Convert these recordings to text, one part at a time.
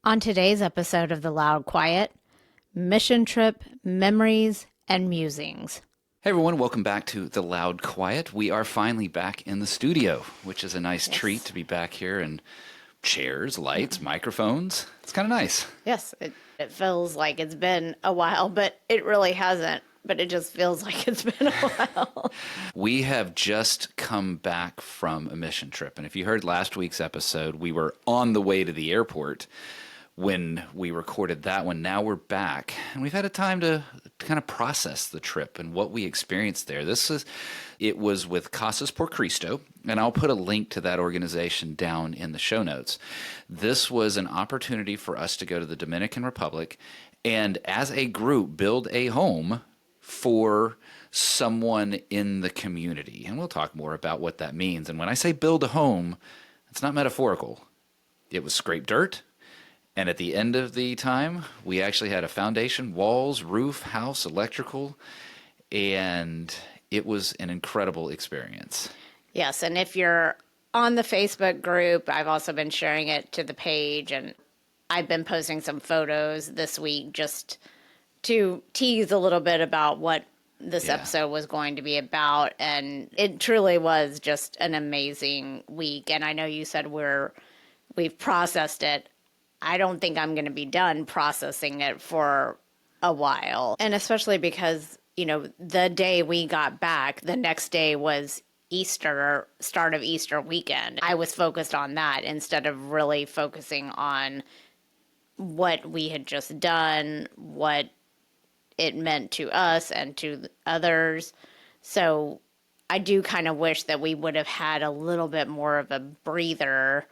On today's episode of The Loud Quiet, mission trip, memories, and musings. Hey everyone, welcome back to The Loud Quiet. We are finally back in the studio, which is a nice treat to be back here, and chairs, lights, microphones. It's kind of nice. Yes, it feels like it's been a while, but it really hasn't. But it just feels like it's been a while. We have just come back from a mission trip, and if you heard last week's episode, we were on the way to the airport when we recorded that one. Now we're back, and we've had a time to kind of process the trip and what we experienced there. It was with Casas por Cristo, and I'll put a link to that organization down in the show notes. This was an opportunity for us to go to the Dominican Republic and, as a group, build a home for someone in the community. And we'll talk more about what that means. And when I say build a home, it's not metaphorical. It was scraped dirt. And at the end of the time, we actually had a foundation, walls, roof, house, electrical, and it was an incredible experience. Yes, and if you're on the Facebook group, I've also been sharing it to the page, and I've been posting some photos this week just to tease a little bit about what this episode was going to be about. And it truly was just an amazing week. And I know you said we've processed it. I don't think I'm going to be done processing it for a while. And especially because, the day we got back, the next day was Easter, start of Easter weekend. I was focused on that instead of really focusing on what we had just done, what it meant to us and to others. So I do kind of wish that we would have had a little bit more of a breather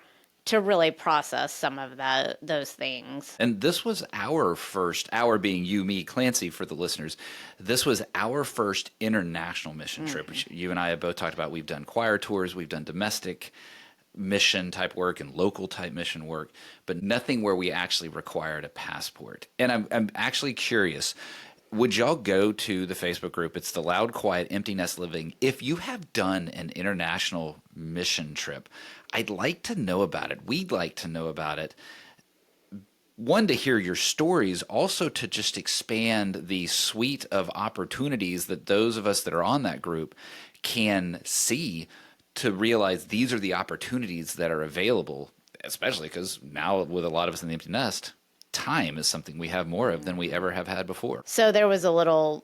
to really process some of those things. And this was our being you, me, Clancy, for the listeners. This was our first international mission trip, which you and I have both talked about. We've done choir tours, we've done domestic mission type work and local type mission work, but nothing where we actually required a passport. And I'm actually curious, would y'all go to the Facebook group? It's the Loud Quiet Empty Nest Living. If you have done an international mission trip, I'd like to know about it. We'd like to know about it. One, to hear your stories, also to just expand the suite of opportunities that those of us that are on that group can see, to realize these are the opportunities that are available, especially because now with a lot of us in the empty nest, time is something we have more of than we ever have had before. So there was a little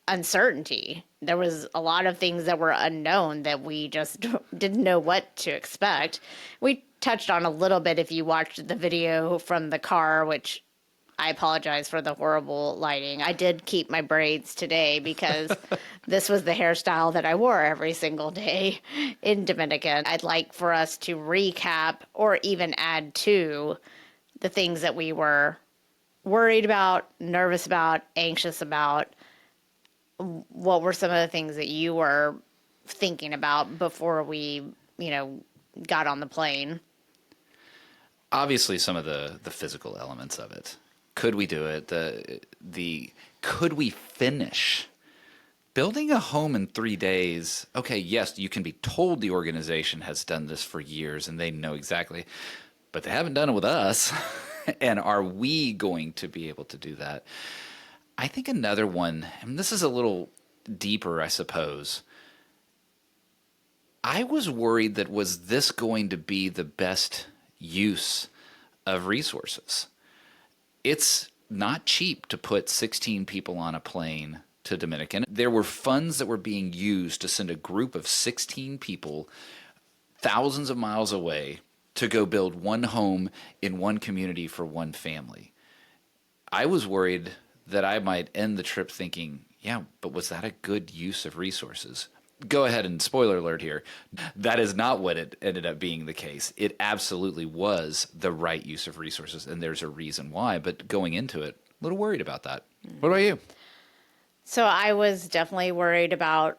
uncertainty. There was a lot of things that were unknown that we just didn't know what to expect. We touched on a little bit if you watched the video from the car, which I apologize for the horrible lighting. I did keep my braids today because this was the hairstyle that I wore every single day in Dominican. I'd like for us to recap or even add to the things that we were worried about, nervous about, anxious about. What were some of the things that you were thinking about before we, got on the plane? Obviously, some of the physical elements of it. Could we do it? Could we finish? Building a home in 3 days, okay, yes, you can be told the organization has done this for years and they know exactly, but they haven't done it with us. And are we going to be able to do that? I think another one, and this is a little deeper, I suppose. I was worried that, was this going to be the best use of resources? It's not cheap to put 16 people on a plane to Dominican. There were funds that were being used to send a group of 16 people thousands of miles away to go build one home in one community for one family. I was worried that I might end the trip thinking, yeah, but was that a good use of resources? Go ahead and spoiler alert here. That is not what it ended up being the case. It absolutely was the right use of resources, and there's a reason why. But going into it, a little worried about that. What about you? So I was definitely worried about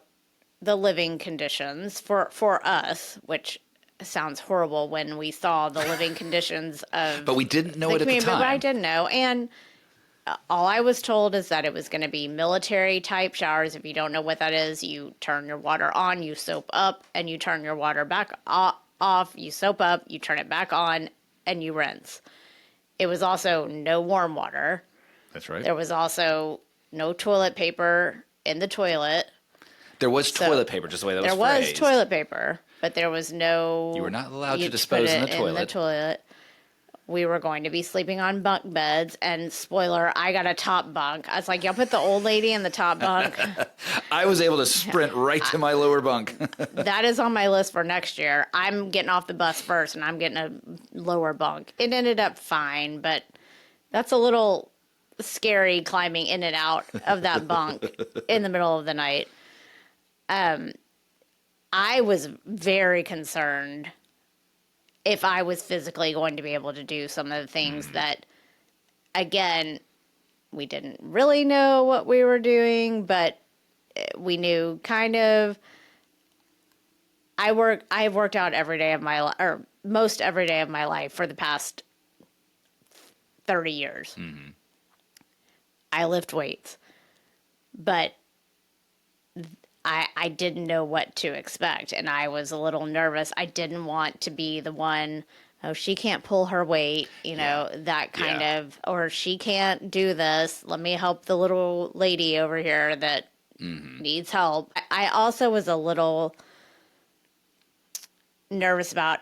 the living conditions for us, which sounds horrible when we saw the living conditions of But we didn't know it at the time. But I didn't know. And all I was told is that it was going to be military type showers. If you don't know what that is, you turn your water on, you soap up, and you turn your water back off. You soap up, you turn it back on, and you rinse. it was also no warm water. That's right. There was also no toilet paper in the toilet. There was So toilet paper, just the way that was there was phrased. toilet paper, but there was no. You were not allowed to you'd dispose put in it the toilet. In the toilet. We were going to be sleeping on bunk beds, and spoiler, I got a top bunk. I was like, y'all put the old lady in the top bunk. I was able to sprint right to my lower bunk. That is on my list for next year. I'm getting off the bus first, and I'm getting a lower bunk. It ended up fine, but that's a little scary climbing in and out of that bunk in the middle of the night. I was very concerned if I was physically going to be able to do some of the things that, again, we didn't really know what we were doing, but we knew kind of. I've worked out every day of my life, or most every day of my life for the past 30 years. Mm-hmm. I lift weights, but I didn't know what to expect, and I was a little nervous. I didn't want to be the one, oh, she can't pull her weight, that kind of, or she can't do this. Let me help the little lady over here that needs help. I also was a little nervous about,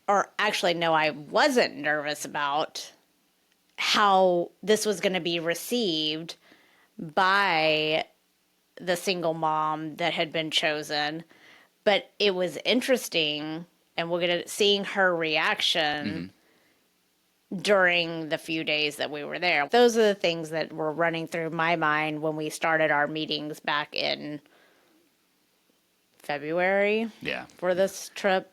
or actually, no, I wasn't nervous about how this was going to be received by the single mom that had been chosen. But it was interesting, and we're going to seeing her reaction during the few days that we were there. Those are the things that were running through my mind when we started our meetings back in February for this trip.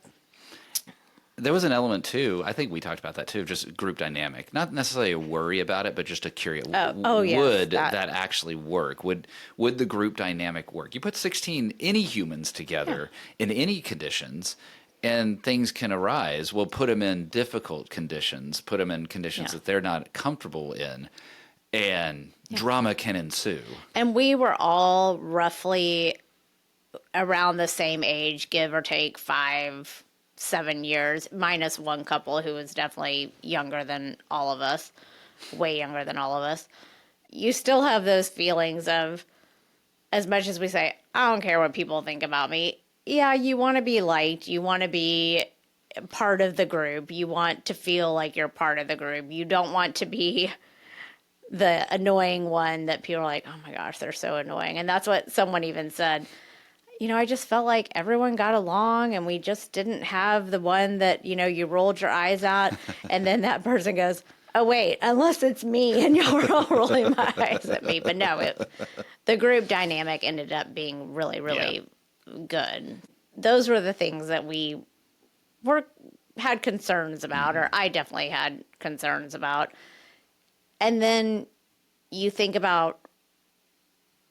There was an element, too, I think we talked about that, too, just group dynamic. Not necessarily a worry about it, but just a curious. Yes, would that actually work? Would the group dynamic work? You put 16 any humans together in any conditions, and things can arise. We'll put them in difficult conditions, put them in conditions that they're not comfortable in, and drama can ensue. And we were all roughly around the same age, give or take 5-7 years, minus one couple who was definitely younger than all of us, way younger than all of us. You still have those feelings of, as much as we say, I don't care what people think about me. Yeah, you want to be liked. You want to be part of the group. You want to feel like you're part of the group. You don't want to be the annoying one that people are like, oh my gosh, they're so annoying. And that's what someone even said. I just felt like everyone got along, and we just didn't have the one that, you rolled your eyes at, and then that person goes, oh, wait, unless it's me, and y'all were all rolling my eyes at me. But no, the group dynamic ended up being really, really good. Those were the things that we had concerns about, or I definitely had concerns about. And then you think about,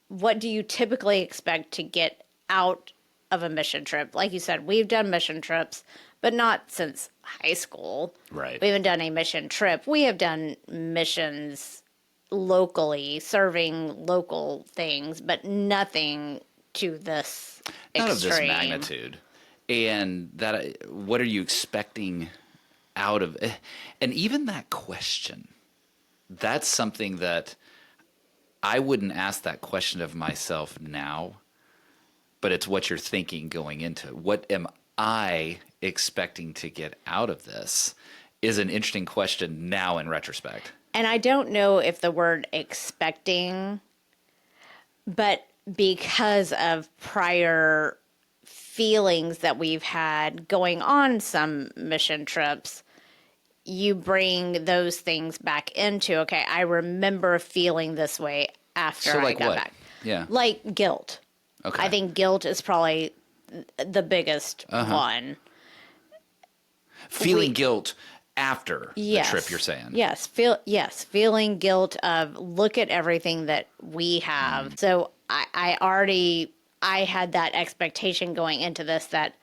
what do you typically expect to get out of a mission trip? Like you said, we've done mission trips, but not since high school. Right. We haven't done a mission trip. We have done missions locally, serving local things, but nothing to this Not extreme. of this magnitude. And that, what are you expecting out of it? And even that question, that's something that I wouldn't ask that question of myself now, but it's what you're thinking going into it. What am I expecting to get out of this is an interesting question now in retrospect. And I don't know if the word expecting, but because of prior feelings that we've had going on some mission trips, you bring those things back into, okay, I remember feeling this way after I got back. Yeah. Like guilt. Okay. I think guilt is probably the biggest one. Feeling guilt after the trip, you're saying? Yes. Feeling guilt of, look at everything that we have. So I had that expectation going into this, that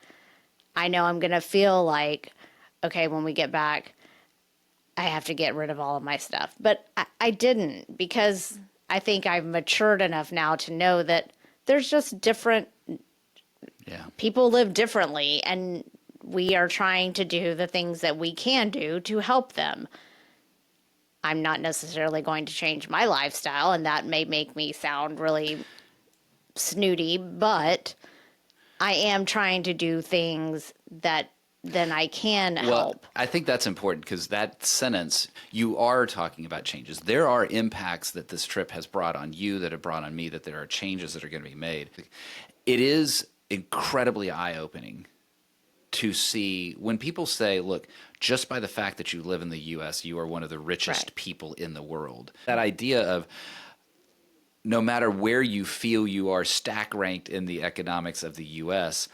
I know I'm going to feel like, okay, when we get back, I have to get rid of all of my stuff. But I didn't, because I think I've matured enough now to know that there's just different people live differently, and we are trying to do the things that we can do to help them. I'm not necessarily going to change my lifestyle, and that may make me sound really snooty, but I am trying to do things that then I can help. I think that's important because that sentence, you are talking about changes. There are impacts that this trip has brought on you, that have brought on me, that there are changes that are going to be made. It is incredibly eye-opening to see when people say, look, just by the fact that you live in the U.S., you are one of the richest people in the world. That idea of no matter where you feel you are stack ranked in the economics of the U.S.,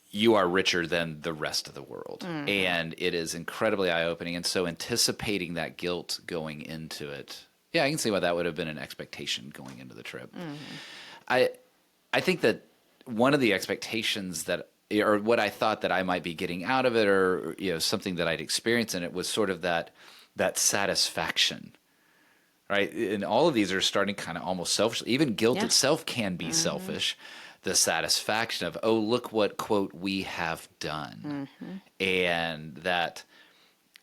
you are richer than the rest of the world. Mm-hmm. And it is incredibly eye-opening. And so anticipating that guilt going into it, yeah, I can see why that would have been an expectation going into the trip. Mm-hmm. I think that one of the expectations that, or what I thought that I might be getting out of it, or something that I'd experience in it, was sort of that satisfaction, right? And all of these are starting kind of almost selfish. Even guilt itself can be selfish. The satisfaction of, oh, look what, quote, we have done. Mm-hmm. And that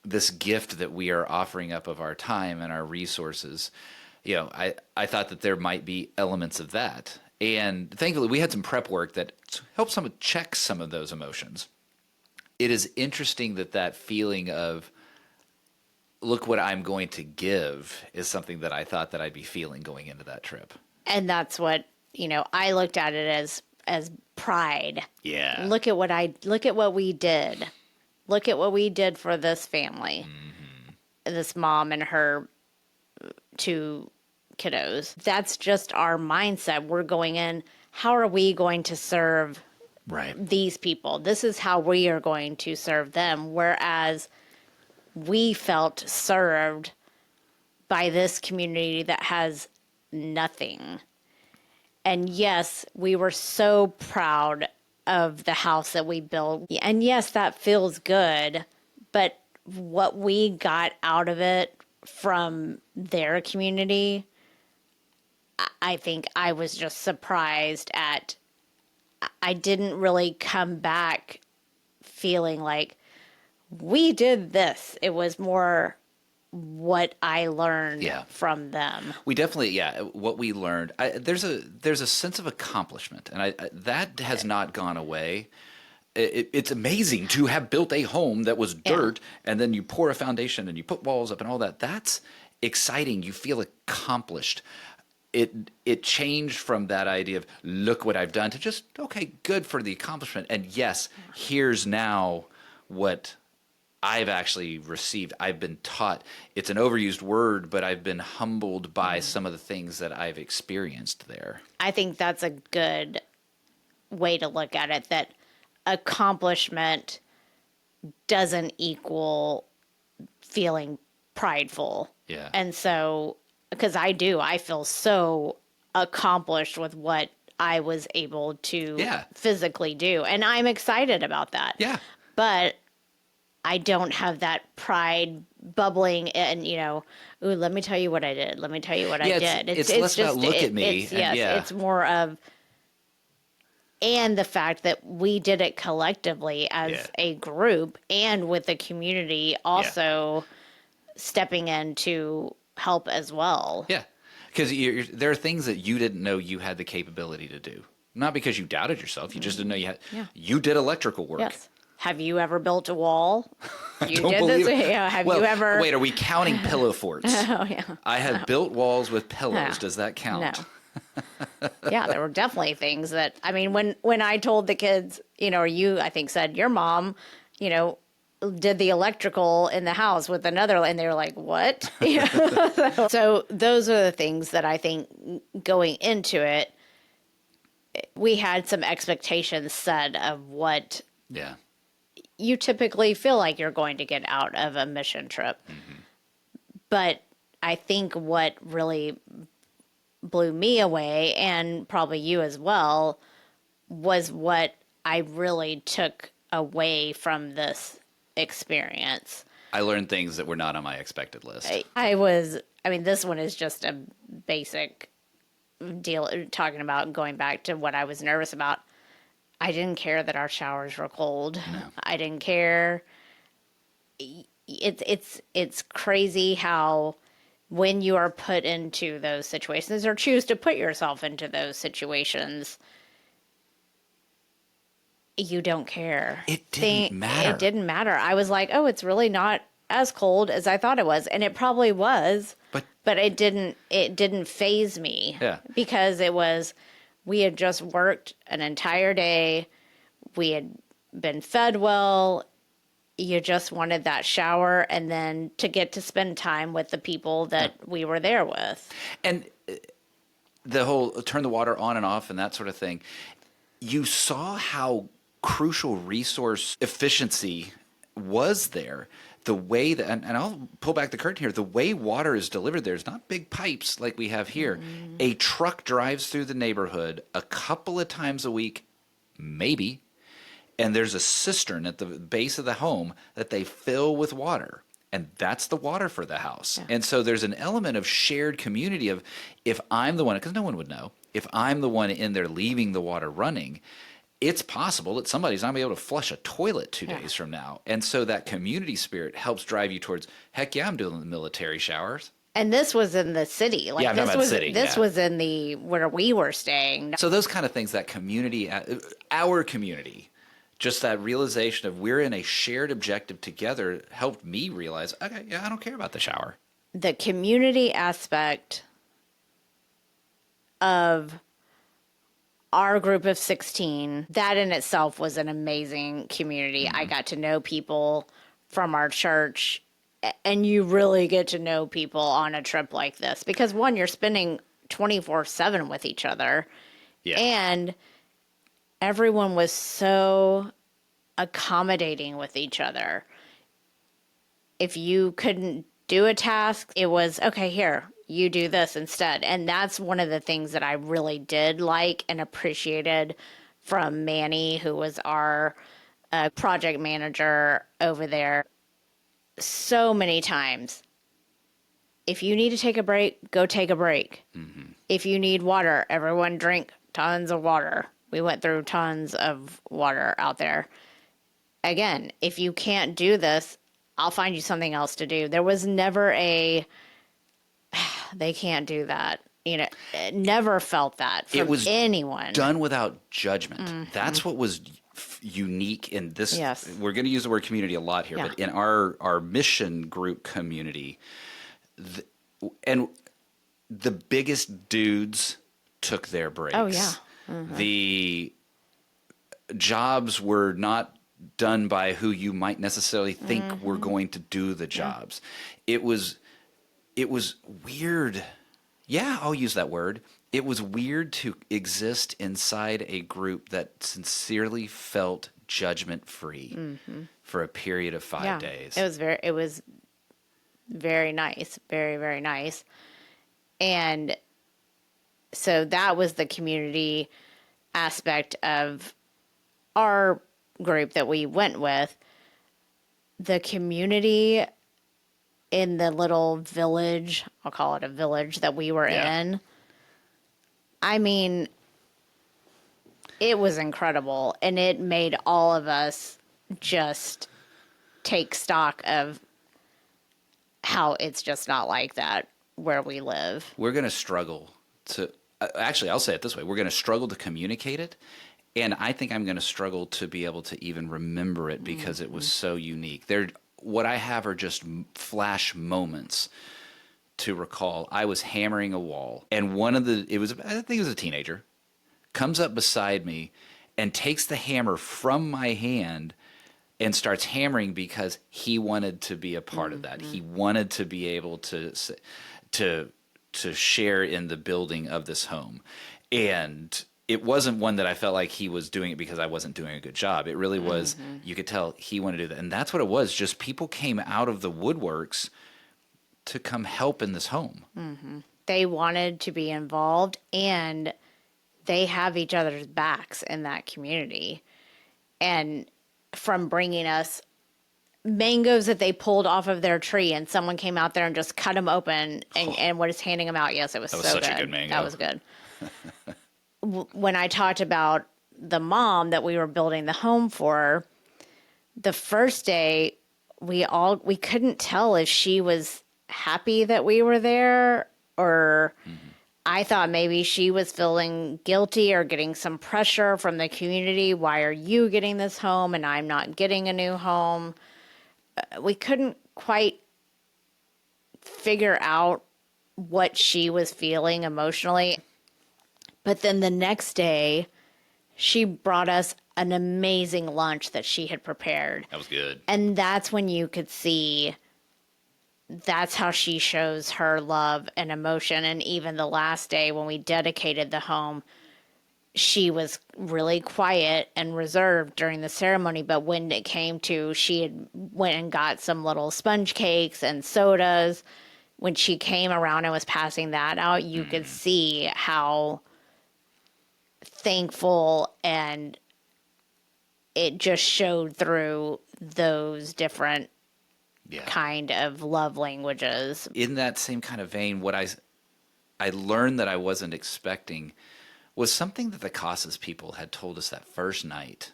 this gift that we are offering up of our time and our resources, I thought that there might be elements of that. And thankfully, we had some prep work that helped check some of those emotions. It is interesting that feeling of, look what I'm going to give, is something that I thought that I'd be feeling going into that trip. And that's what, I looked at it as pride. Yeah. Look at what we did. Look at what we did for this family. Mm-hmm. This mom and her 2 kiddos. That's just our mindset. We're going in, how are we going to serve these people? This is how we are going to serve them. Whereas we felt served by this community that has nothing. And yes, we were so proud of the house that we built. And yes, that feels good. But what we got out of it from their community, I think I was just surprised at. I didn't really come back feeling like we did this. It was more what I learned from them. We definitely, what we learned. There's a sense of accomplishment, and that has not gone away. It's amazing to have built a home that was dirt, and then you pour a foundation and you put walls up and all that. That's exciting. You feel accomplished. It changed from that idea of, look what I've done, to just, okay, good for the accomplishment. And yes, here's now what I've actually received. I've been taught. It's an overused word, but I've been humbled by some of the things that I've experienced there. I think that's a good way to look at it, that accomplishment doesn't equal feeling prideful. Yeah. And so, because I feel so accomplished with what I was able to physically do. And I'm excited about that. Yeah. But I don't have that pride bubbling and, ooh, let me tell you what I did. Let me tell you what I did. It's less just, about look at me. It's more of, and the fact that we did it collectively as a group and with the community also stepping in to help as well. Yeah, because there are things that you didn't know you had the capability to do. Not because you doubted yourself. You just didn't know you had. Yeah. You did electrical work. Yes. Have you ever built a wall? You don't did believe this. It. Have you ever? Wait, are we counting pillow forts? Oh yeah. I have built walls with pillows. Does that count? No. Yeah, there were definitely things that, I mean, when I told the kids, or you, I think, said your mom, did the electrical in the house with another, and they were like, what? So those are the things that I think going into it, we had some expectations set of what you typically feel like you're going to get out of a mission trip. Mm-hmm. But I think what really blew me away, and probably you as well, was what I really took away from this experience. I learned things that were not on my expected list. This one is just a basic deal, talking about going back to what I was nervous about. I didn't care that our showers were cold. No. I didn't care. It's crazy how when you are put into those situations or choose to put yourself into those situations, you don't care. It didn't matter. It didn't matter. I was like, oh, it's really not as cold as I thought it was, and it probably was. But it didn't faze me. Yeah. Because we had just worked an entire day. We had been fed well. You just wanted that shower and then to get to spend time with the people that we were there with. And the whole turn the water on and off and that sort of thing, you saw how crucial resource efficiency was there. The way that, and I'll pull back the curtain here, the way water is delivered there is not big pipes like we have here. Mm-hmm. A truck drives through the neighborhood a couple of times a week, maybe, and there's a cistern at the base of the home that they fill with water. And that's the water for the house. Yeah. And so there's an element of shared community of, if I'm the one, because no one would know, if I'm the one in there leaving the water running, it's possible that somebody's not going to be able to flush a toilet 2 days from now. And so that community spirit helps drive you towards, heck yeah, I'm doing the military showers. And this was in the city. Like, yeah, this was in the, where we were staying. So those kind of things, that community, our community, just that realization of we're in a shared objective together helped me realize, okay, yeah, I don't care about the shower. The community aspect of our group of 16, that in itself was an amazing community. Mm-hmm. I got to know people from our church, and you really get to know people on a trip like this because, one, you're spending 24/7 with each other, and everyone was so accommodating with each other. If you couldn't do a task, it was, okay, here, you do this instead. And that's one of the things that I really did like and appreciated from Manny, who was our project manager over there. So many times, if you need to take a break, go take a break. Mm-hmm. If you need water, everyone drink tons of water. We went through tons of water out there. Again, if you can't do this, I'll find you something else to do. There was never they can't do that. You know, never felt that from anyone. Done without judgment. Mm-hmm. That's what was unique in this. Yes. We're going to use the word community a lot here, but in our mission group community, and the biggest dudes took their breaks. Oh, yeah. Mm-hmm. The jobs were not done by who you might necessarily think were going to do the jobs. Yeah. It was weird. Yeah, I'll use that word. It was weird to exist inside a group that sincerely felt judgment-free for a period of 5 days. It was very nice, very, very nice. And so that was the community aspect of our group that we went with. The community in the little village, I'll call it a village that we were in. I mean, it was incredible, and it made all of us just take stock of how it's just not like that where we live. We're going to struggle to, actually, I'll say it this way. We're going to struggle to communicate it, and I think I'm going to struggle to be able to even remember it because it was so unique. What I have are just flash moments to recall. I was hammering a wall, and I think it was a teenager, comes up beside me and takes the hammer from my hand and starts hammering because he wanted to be a part of that. He wanted to be able to share in the building of this home. And it wasn't one that I felt like he was doing it because I wasn't doing a good job. It really was, you could tell he wanted to do that. And that's what it was. Just people came out of the woodworks to come help in this home. Mm-hmm. They wanted to be involved, and they have each other's backs in that community. And from bringing us mangoes that they pulled off of their tree, and someone came out there and just cut them open and was handing them out. Yes, it was so good. That was such a good mango. That was good. When I talked about the mom that we were building the home for, the first day we couldn't tell if she was happy that we were there, or I thought maybe she was feeling guilty or getting some pressure from the community. Why are you getting this home and I'm not getting a new home? We couldn't quite figure out what she was feeling emotionally. But then the next day, she brought us an amazing lunch that she had prepared. That was good. And that's when you could see that's how she shows her love and emotion. And even the last day when we dedicated the home, she was really quiet and reserved during the ceremony. But when it came to, she had went and got some little sponge cakes and sodas. When she came around and was passing that out, you could see how thankful, and it just showed through those different kind of love languages. In that same kind of vein, what I learned that I wasn't expecting was something that the Casas people had told us that first night.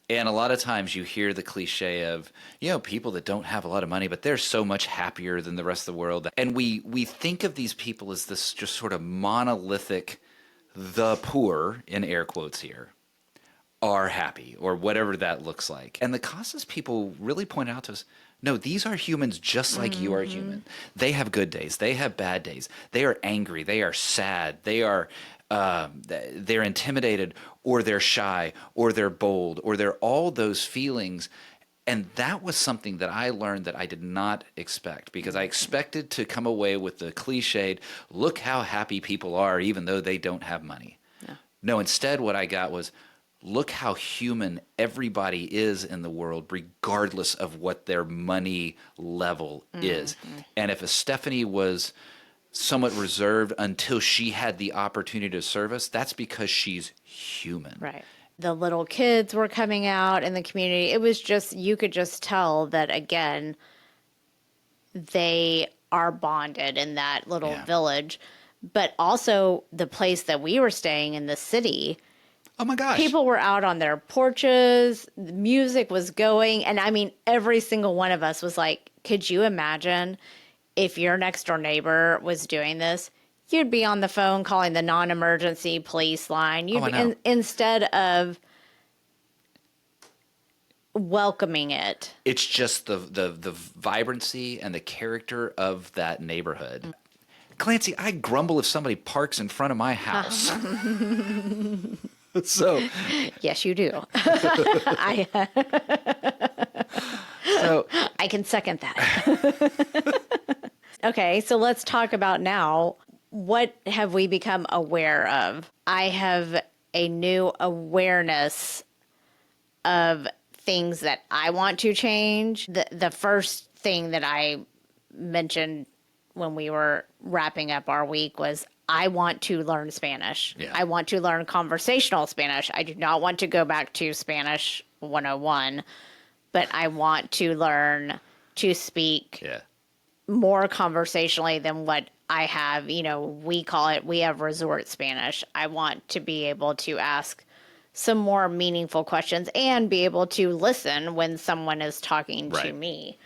And a lot of times you hear the cliche of, people that don't have a lot of money, but they're so much happier than the rest of the world. And we think of these people as this just sort of monolithic, the poor, in air quotes here, are happy, or whatever that looks like. And the Casas people really point out to us, no, these are humans just like you are human. They have good days. They have bad days. They are angry. They are sad. They're intimidated, or they're shy, or they're bold, or they're all those feelings. And that was something that I learned that I did not expect, because I expected to come away with the cliched, look how happy people are even though they don't have money. Yeah. No, instead what I got was, look how human everybody is in the world, regardless of what their money level is. And if a Stephanie was somewhat reserved until she had the opportunity to serve us, that's because she's human. Right. The little kids were coming out in the community. It was just, you could just tell that, again, they are bonded in that little village. But also the place that we were staying in, the city, oh my gosh, people were out on their porches, the music was going, and I mean, every single one of us was like, could you imagine if your next door neighbor was doing this? You'd be on the phone calling the non-emergency police line. Instead of welcoming it. It's just the vibrancy and the character of that neighborhood. Clancy, I grumble if somebody parks in front of my house. So yes, you do. So I can second that. Okay, so let's talk about now. What have we become aware of? I have a new awareness of things that I want to change. The first thing that I mentioned when we were wrapping up our week was, I want to learn Spanish. Yeah. I want to learn conversational Spanish. I do not want to go back to Spanish 101, but I want to learn to speak more conversationally than what I have. We have resort Spanish. I want to be able to ask some more meaningful questions and be able to listen when someone is talking to me.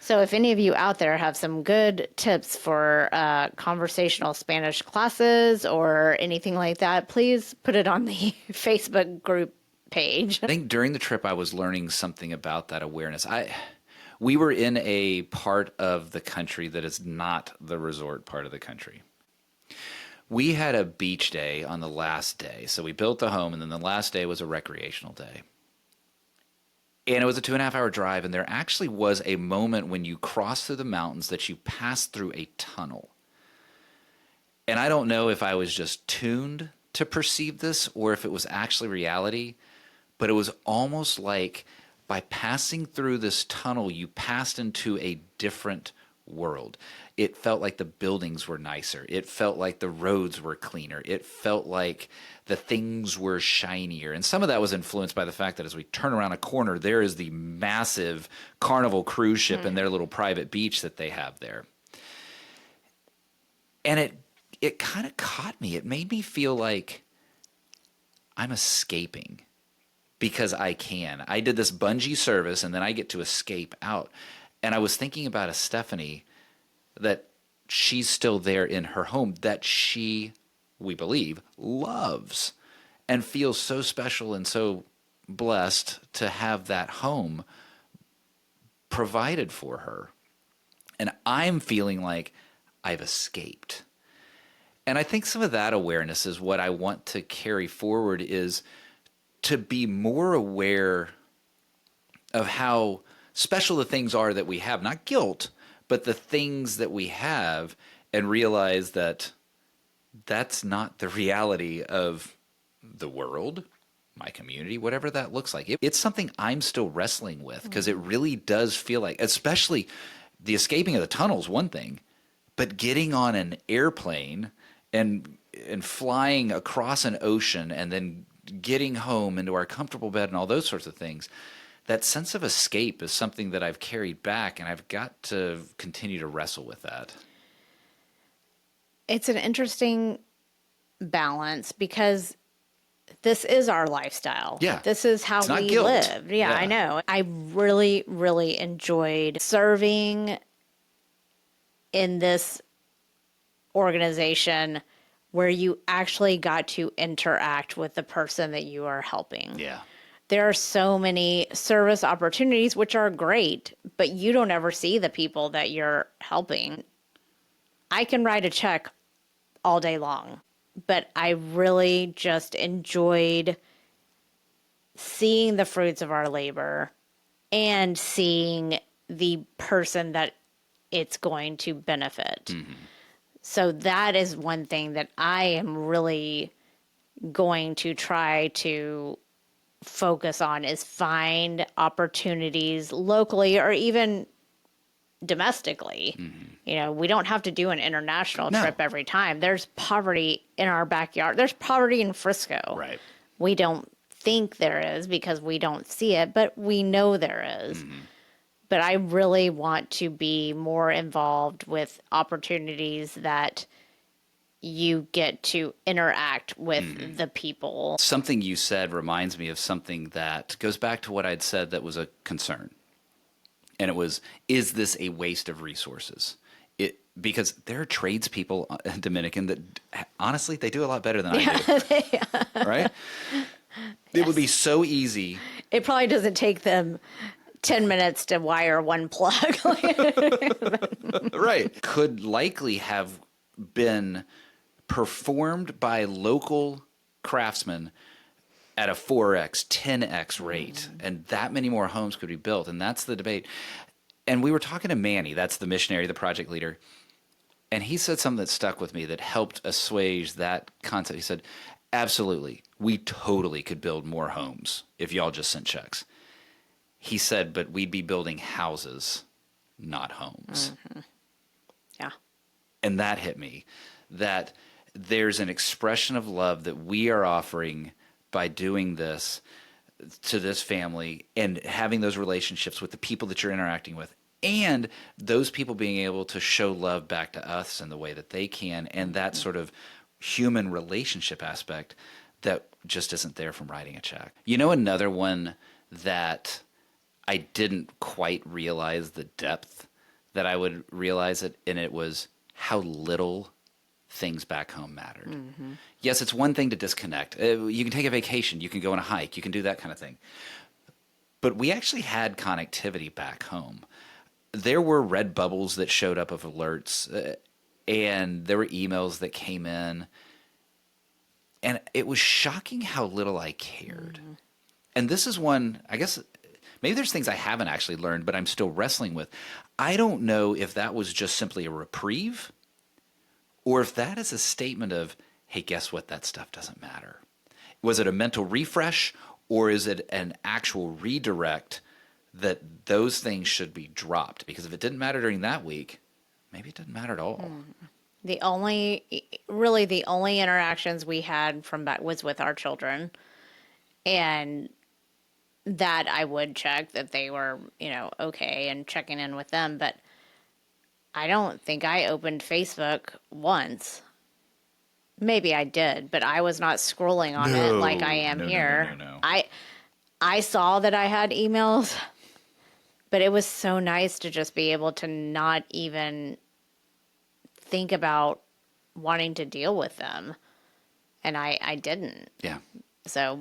So if any of you out there have some good tips for conversational Spanish classes or anything like that, please put it on the Facebook group page. I think during the trip I was learning something about that awareness. We were in a part of the country that is not the resort part of the country. We had a beach day on the last day. So we built the home, and then the last day was a recreational day. And it was a 2.5-hour drive, and there actually was a moment when you crossed through the mountains that you passed through a tunnel. And I don't know if I was just tuned to perceive this or if it was actually reality, but it was almost like by passing through this tunnel, you passed into a different world. It felt like the buildings were nicer. It felt like the roads were cleaner. It felt like the things were shinier. And some of that was influenced by the fact that as we turn around a corner, there is the massive Carnival cruise ship and their little private beach that they have there. And it kind of caught me. It made me feel like I'm escaping because I can. I did this bungee service and then I get to escape out. And I was thinking about a Stephanie that she's still there in her home that she, we believe, loves and feels so special and so blessed to have that home provided for her. And I'm feeling like I've escaped. And I think some of that awareness is what I want to carry forward, is to be more aware of how special the things are that we have, not guilt, but the things that we have, and realize that that's not the reality of the world, my community, whatever that looks like. It's something I'm still wrestling with, because it really does feel like, especially the escaping of the tunnels, one thing, but getting on an airplane and flying across an ocean and then getting home into our comfortable bed and all those sorts of things, that sense of escape is something that I've carried back, and I've got to continue to wrestle with that. It's an interesting balance, because this is our lifestyle. Yeah. This is how It's not we guilt. live. Yeah, Yeah. I know. I really, really enjoyed serving in this organization where you actually got to interact with the person that you are helping. Yeah. There are so many service opportunities, which are great, but you don't ever see the people that you're helping. I can write a check all day long, but I really just enjoyed seeing the fruits of our labor and seeing the person that it's going to benefit. Mm-hmm. So that is one thing that I am really going to try to focus on, is find opportunities locally or even domestically. Mm-hmm. You know, we don't have to do an international trip every time. There's poverty in our backyard. There's poverty in Frisco. Right. We don't think there is because we don't see it, but we know there is. Mm-hmm. But I really want to be more involved with opportunities that you get to interact with the people. Something you said reminds me of something that goes back to what I'd said that was a concern. And it was, is this a waste of resources? Because there are tradespeople in Dominican that, honestly, they do a lot better than I do. Right? Yes. It would be so easy. It probably doesn't take them 10 minutes to wire one plug. Right. Could likely have been performed by local craftsmen at a 4x, 10x rate, and that many more homes could be built. And that's the debate. And we were talking to Manny, that's the missionary, the project leader, and he said something that stuck with me that helped assuage that concept. He said, absolutely, we totally could build more homes if y'all just sent checks. He said, but we'd be building houses, not homes. Mm-hmm. Yeah. And that hit me, that there's an expression of love that we are offering by doing this to this family and having those relationships with the people that you're interacting with, and those people being able to show love back to us in the way that they can, and that sort of human relationship aspect that just isn't there from writing a check. You know, another one that I didn't quite realize the depth that I would realize it, and it was how little things back home mattered. Mm-hmm. Yes, it's one thing to disconnect. You can take a vacation, you can go on a hike, you can do that kind of thing. But we actually had connectivity back home. There were red bubbles that showed up of alerts, and there were emails that came in. And it was shocking how little I cared. Mm-hmm. And this is one, I guess, maybe there's things I haven't actually learned, but I'm still wrestling with. I don't know if that was just simply a reprieve, or if that is a statement of, hey, guess what? That stuff doesn't matter. Was it a mental refresh, or is it an actual redirect that those things should be dropped? Because if it didn't matter during that week, maybe it didn't matter at all. The only interactions we had from back was with our children, and that I would check that they were, okay, and checking in with them. But I don't think I opened Facebook once Maybe I did, but I was not scrolling on it like I am here. No. I saw that I had emails, but it was so nice to just be able to not even think about wanting to deal with them. And I didn't. Yeah. So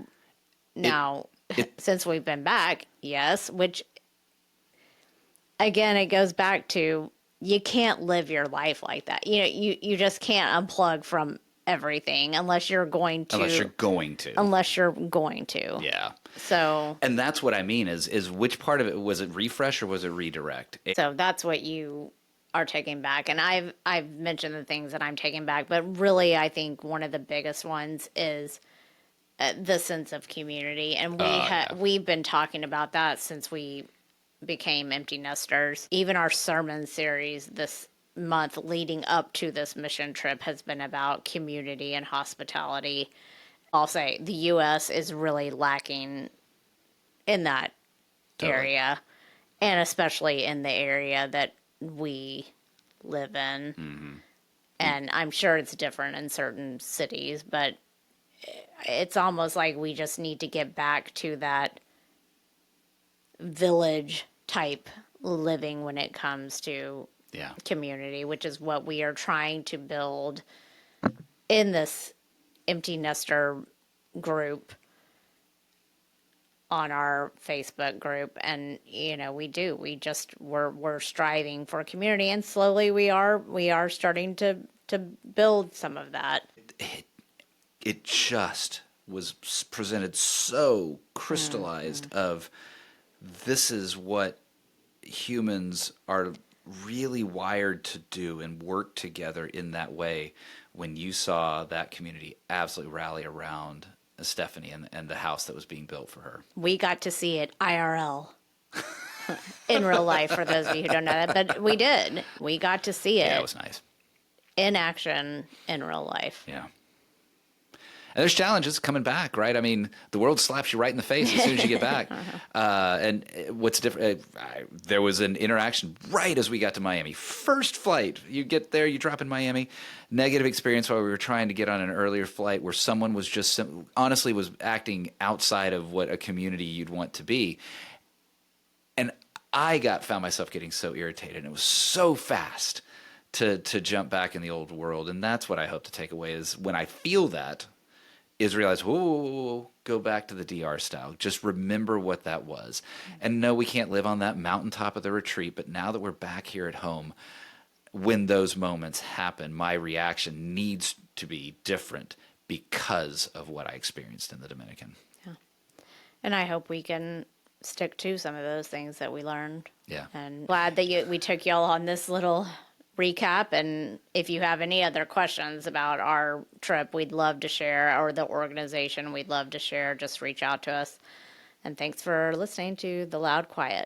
now, since we've been back, yes, which again, it goes back to you can't live your life like that. You just can't unplug from everything unless you're going to. Unless you're going to. Unless you're going to. Yeah. So. And that's what I mean is which part of it, was it refresh or was it redirect? So that's what you are taking back. And I've mentioned the things that I'm taking back, but really I think one of the biggest ones is the sense of community. And we've been talking about that since we became empty nesters. Even our sermon series this month leading up to this mission trip has been about community and hospitality. I'll say the U.S. is really lacking in that area, and especially in the area that we live in. Mm-hmm. And I'm sure it's different in certain cities, but it's almost like we just need to get back to that village type living when it comes to community, which is what we are trying to build in this empty nester group on our Facebook group. And we're striving for community, and slowly we are starting to build some of that. It just was presented so crystallized of this is what humans are really wired to do and work together in that way. When you saw that community absolutely rally around Stephanie and the house that was being built for her. We got to see it IRL in real life, for those of you who don't know that, but we did. We got to see it. Yeah, it was nice. In action in real life. Yeah. And there's challenges coming back, right? I mean, the world slaps you right in the face as soon as you get back. And what's different, there was an interaction right as we got to Miami. First flight, you get there, you drop in Miami. Negative experience while we were trying to get on an earlier flight where someone was just, honestly, was acting outside of what a community you'd want to be. And I found myself getting so irritated. And it was so fast to jump back in the old world. And that's what I hope to take away is when I feel that, is realize, whoa, go back to the DR style. Just remember what that was. And no, we can't live on that mountaintop of the retreat, but now that we're back here at home, when those moments happen, my reaction needs to be different because of what I experienced in the Dominican. Yeah. And I hope we can stick to some of those things that we learned. Yeah. And glad that we took y'all on this little recap. And if you have any other questions about our trip, we'd love to share, or the organization, we'd love to share. Just reach out to us. And thanks for listening to The Loud Quiet.